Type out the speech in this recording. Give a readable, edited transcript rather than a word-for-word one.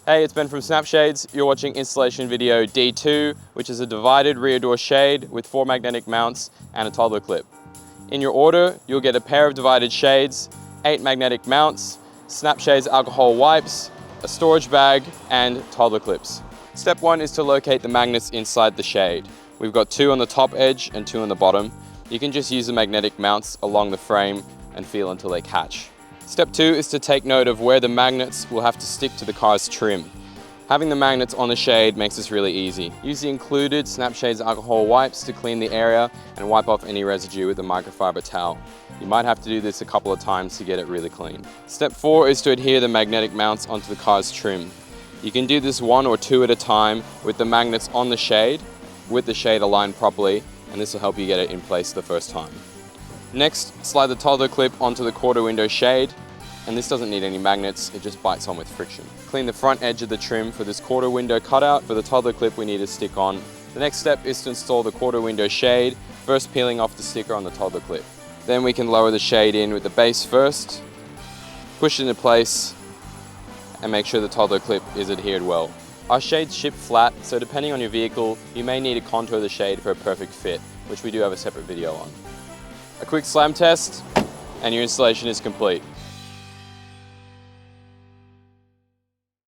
Hey, it's Ben from Snapshades. You're watching installation video D2, which is a divided rear door shade with 4 magnetic mounts and a toddler clip. In your order, you'll get a pair of divided shades, 8 magnetic mounts, Snapshades alcohol wipes, a storage bag, and toddler clips. Step 1 is to locate the magnets inside the shade. We've got 2 on the top edge and 2 on the bottom. You can just use the magnetic mounts along the frame and feel until they catch. Step 2 is to take note of where the magnets will have to stick to the car's trim. Having the magnets on the shade makes this really easy. Use the included Snapshades alcohol wipes to clean the area and wipe off any residue with a microfiber towel. You might have to do this a couple of times to get it really clean. Step 4 is to adhere the magnetic mounts onto the car's trim. You can do this 1 or 2 at a time with the magnets on the shade, with the shade aligned properly, and this will help you get it in place the first time. Next, slide the toddler clip onto the quarter window shade, and this doesn't need any magnets, it just bites on with friction. Clean the front edge of the trim for this quarter window cutout. For the toddler clip we need to stick on. The next step is to install the quarter window shade, first peeling off the sticker on the toddler clip. Then we can lower the shade in with the base first, push it into place, and make sure the toddler clip is adhered well. Our shades ship flat, so depending on your vehicle, you may need to contour the shade for a perfect fit, which we do have a separate video on. A quick slam test, and your installation is complete.